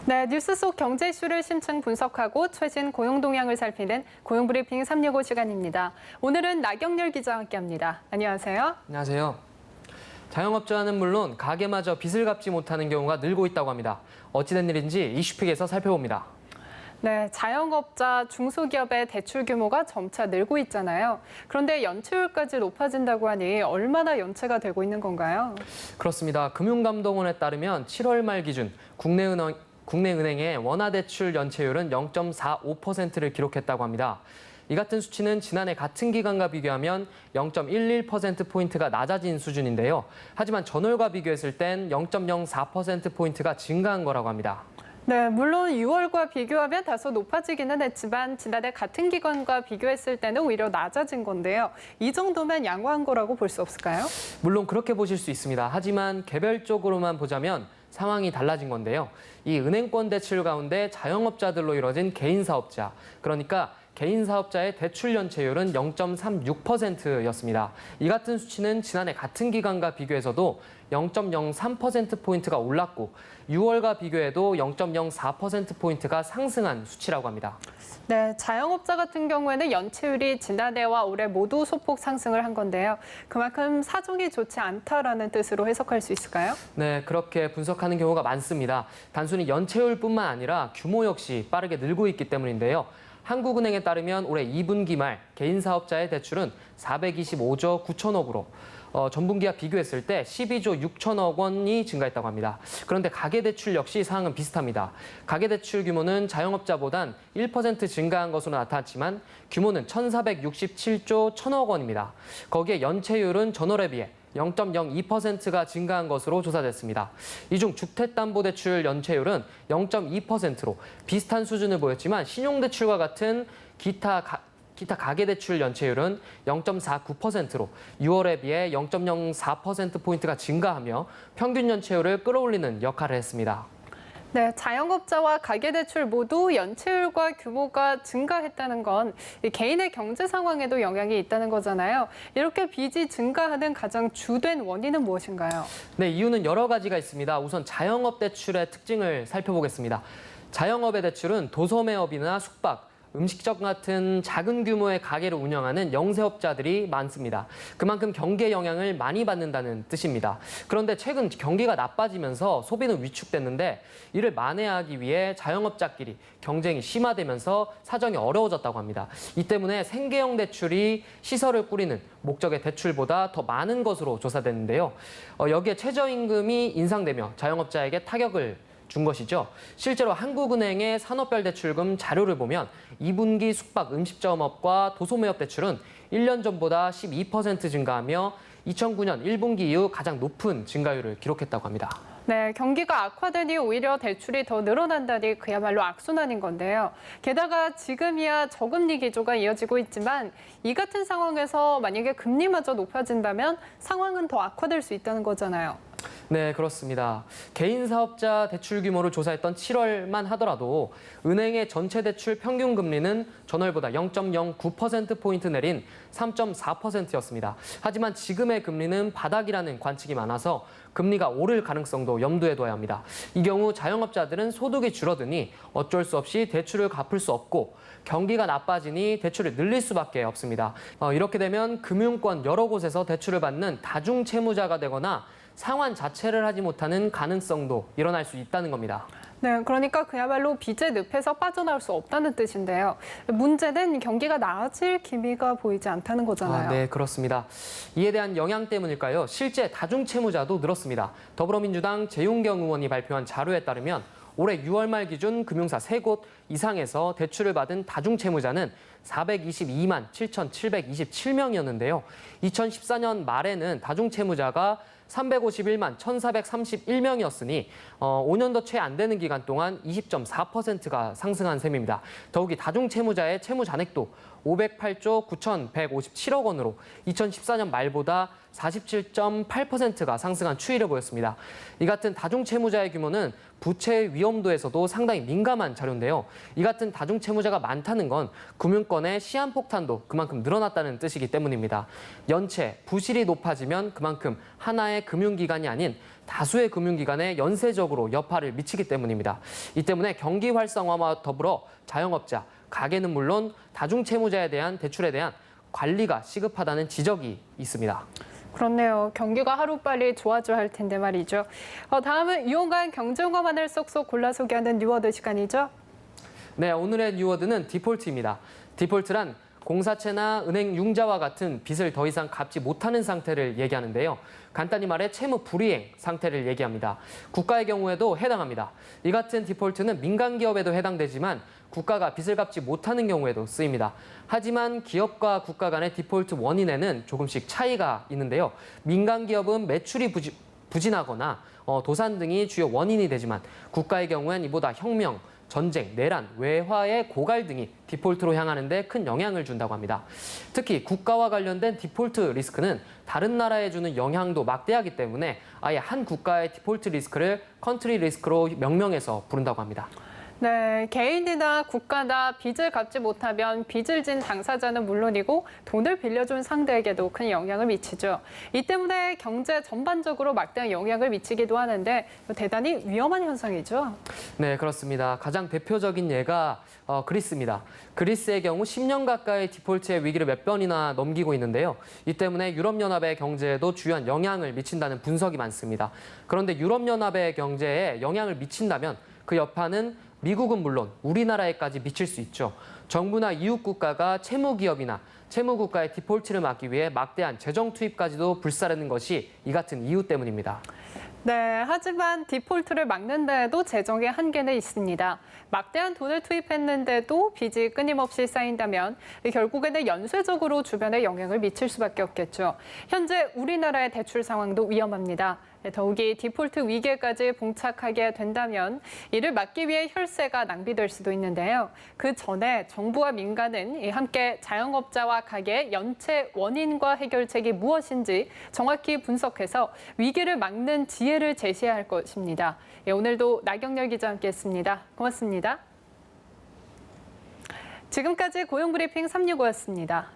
네, 뉴스 속 경제 이슈를 심층 분석하고 최신 고용 동향을 살피는 고용브리핑 365 시간입니다. 오늘은 나경렬 기자와 함께합니다. 안녕하세요. 안녕하세요. 자영업자는 물론 가게마저 빚을 갚지 못하는 경우가 늘고 있다고 합니다. 어찌된 일인지 이슈픽에서 살펴봅니다. 네, 자영업자, 중소기업의 대출 규모가 점차 늘고 있잖아요. 그런데 연체율까지 높아진다고 하니 얼마나 연체가 되고 있는 건가요? 그렇습니다. 금융감독원에 따르면 7월 말 기준 국내은행의 원화대출 연체율은 0.45%를 기록했다고 합니다. 이 같은 수치는 지난해 같은 기간과 비교하면 0.11%포인트가 낮아진 수준인데요. 하지만 전월과 비교했을 땐 0.04%포인트가 증가한 거라고 합니다. 네, 물론 6월과 비교하면 다소 높아지기는 했지만 지난해 같은 기간과 비교했을 때는 오히려 낮아진 건데요. 이 정도면 양호한 거라고 볼 수 없을까요? 물론 그렇게 보실 수 있습니다. 하지만 개별적으로만 보자면 상황이 달라진 건데요. 이 은행권 대출 가운데 자영업자들로 이뤄진 개인사업자, 그러니까 개인사업자의 대출 연체율은 0.36%였습니다. 이 같은 수치는 지난해 같은 기간과 비교해서도 0.03%포인트가 올랐고 6월과 비교해도 0.04%포인트가 상승한 수치라고 합니다. 네, 자영업자 같은 경우에는 연체율이 지난해와 올해 모두 소폭 상승을 한 건데요. 그만큼 사정이 좋지 않다라는 뜻으로 해석할 수 있을까요? 네, 그렇게 분석하는 경우가 많습니다. 단순히 연체율뿐만 아니라 규모 역시 빠르게 늘고 있기 때문인데요. 한국은행에 따르면 올해 2분기 말 개인사업자의 대출은 425조 9천억으로 전분기와 비교했을 때 12조 6천억 원이 증가했다고 합니다. 그런데 가계대출 역시 상황은 비슷합니다. 가계대출 규모는 자영업자보단 1% 증가한 것으로 나타났지만 규모는 1,467조 1천억 원입니다. 거기에 연체율은 전월에 비해 0.02%가 증가한 것으로 조사됐습니다. 이 중 주택담보대출 연체율은 0.2%로 비슷한 수준을 보였지만 신용대출과 같은 기타 가계대출 연체율은 0.49%로 6월에 비해 0.04%포인트가 증가하며 평균 연체율을 끌어올리는 역할을 했습니다. 네, 자영업자와 가계대출 모두 연체율과 규모가 증가했다는 건 개인의 경제 상황에도 영향이 있다는 거잖아요. 이렇게 빚이 증가하는 가장 주된 원인은 무엇인가요? 네, 이유는 여러 가지가 있습니다. 우선 자영업 대출의 특징을 살펴보겠습니다. 자영업의 대출은 도소매업이나 숙박, 음식점 같은 작은 규모의 가게를 운영하는 영세업자들이 많습니다. 그만큼 경기에 영향을 많이 받는다는 뜻입니다. 그런데 최근 경기가 나빠지면서 소비는 위축됐는데 이를 만회하기 위해 자영업자끼리 경쟁이 심화되면서 사정이 어려워졌다고 합니다. 이 때문에 생계형 대출이 시설을 꾸리는 목적의 대출보다 더 많은 것으로 조사됐는데요. 여기에 최저임금이 인상되며 자영업자에게 타격을 준 것이죠. 실제로 한국은행의 산업별 대출금 자료를 보면 2분기 숙박 음식점업과 도소매업 대출은 1년 전보다 12% 증가하며 2009년 1분기 이후 가장 높은 증가율을 기록했다고 합니다. 네, 경기가 악화되니 오히려 대출이 더 늘어난다니 그야말로 악순환인 건데요. 게다가 지금이야 저금리 기조가 이어지고 있지만 이 같은 상황에서 만약에 금리마저 높아진다면 상황은 더 악화될 수 있다는 거잖아요. 네, 그렇습니다. 개인 사업자 대출 규모를 조사했던 7월만 하더라도 은행의 전체 대출 평균 금리는 전월보다 0.09%포인트 내린 3.4%였습니다. 하지만 지금의 금리는 바닥이라는 관측이 많아서 금리가 오를 가능성도 염두에 둬야 합니다. 이 경우 자영업자들은 소득이 줄어드니 어쩔 수 없이 대출을 갚을 수 없고 경기가 나빠지니 대출을 늘릴 수밖에 없습니다. 이렇게 되면 금융권 여러 곳에서 대출을 받는 다중채무자가 되거나 상환 자체를 하지 못하는 가능성도 일어날 수 있다는 겁니다. 네, 그러니까 그야말로 빚의 늪에서 빠져나올 수 없다는 뜻인데요. 문제는 경기가 나아질 기미가 보이지 않다는 거잖아요. 네, 그렇습니다. 이에 대한 영향 때문일까요? 실제 다중채무자도 늘었습니다. 더불어민주당 재용경 의원이 발표한 자료에 따르면 올해 6월 말 기준 금융사 3곳 이상에서 대출을 받은 다중채무자는 422만 7,727명이었는데요. 2014년 말에는 다중채무자가 351만 1,431명이었으니 5년도 채 안 되는 기간 동안 20.4%가 상승한 셈입니다. 더욱이 다중채무자의 채무 잔액도 508조 9,157억 원으로 2014년 말보다 47.8%가 상승한 추이를 보였습니다. 이 같은 다중채무자의 규모는 부채 위험도에서도 상당히 민감한 자료인데요. 이 같은 다중채무자가 많다는 건 금융권의 시한폭탄도 그만큼 늘어났다는 뜻이기 때문입니다. 연체, 부실이 높아지면 그만큼 하나의 금융기관이 아닌 다수의 금융기관에 연쇄적으로 여파를 미치기 때문입니다. 이 때문에 경기 활성화와 더불어 자영업자, 가게는 물론 다중채무자에 대한 대출에 대한 관리가 시급하다는 지적이 있습니다. 그렇네요. 경기가 하루빨리 좋아져야 할 텐데 말이죠. 다음은 유용한 경제용어만을 쏙쏙 골라 소개하는 뉴워드 시간이죠. 네, 오늘의 뉴워드는 디폴트입니다. 디폴트란 공사채나 은행 융자와 같은 빚을 더 이상 갚지 못하는 상태를 얘기하는데요. 간단히 말해 채무 불이행 상태를 얘기합니다. 국가의 경우에도 해당합니다. 이 같은 디폴트는 민간 기업에도 해당되지만 국가가 빚을 갚지 못하는 경우에도 쓰입니다. 하지만 기업과 국가 간의 디폴트 원인에는 조금씩 차이가 있는데요. 민간 기업은 매출이 부진하거나 도산 등이 주요 원인이 되지만 국가의 경우엔 이보다 혁명, 전쟁, 내란, 외화의 고갈 등이 디폴트로 향하는 데 큰 영향을 준다고 합니다. 특히 국가와 관련된 디폴트 리스크는 다른 나라에 주는 영향도 막대하기 때문에 아예 한 국가의 디폴트 리스크를 컨트리 리스크로 명명해서 부른다고 합니다. 네, 개인이나 국가나 빚을 갚지 못하면 빚을 진 당사자는 물론이고 돈을 빌려준 상대에게도 큰 영향을 미치죠. 이 때문에 경제 전반적으로 막대한 영향을 미치기도 하는데 대단히 위험한 현상이죠. 네, 그렇습니다. 가장 대표적인 예가 그리스입니다. 그리스의 경우 10년 가까이 디폴트의 위기를 몇 번이나 넘기고 있는데요. 이 때문에 유럽연합의 경제에도 주요한 영향을 미친다는 분석이 많습니다. 그런데 유럽연합의 경제에 영향을 미친다면 그 여파는 미국은 물론 우리나라에까지 미칠 수 있죠. 정부나 이웃국가가 채무기업이나 채무국가의 디폴트를 막기 위해 막대한 재정 투입까지도 불사르는 것이 이 같은 이유 때문입니다. 네, 하지만 디폴트를 막는 데에도 재정의 한계는 있습니다. 막대한 돈을 투입했는데도 빚이 끊임없이 쌓인다면 결국에는 연쇄적으로 주변에 영향을 미칠 수밖에 없겠죠. 현재 우리나라의 대출 상황도 위험합니다. 더욱이 디폴트 위기까지 봉착하게 된다면 이를 막기 위해 혈세가 낭비될 수도 있는데요. 그 전에 정부와 민간은 함께 자영업자와 가게의 연체 원인과 해결책이 무엇인지 정확히 분석해서 위기를 막는 지혜를 제시해야 할 것입니다. 오늘도 나경렬 기자와 함께했습니다. 고맙습니다. 지금까지 고용브리핑 365였습니다.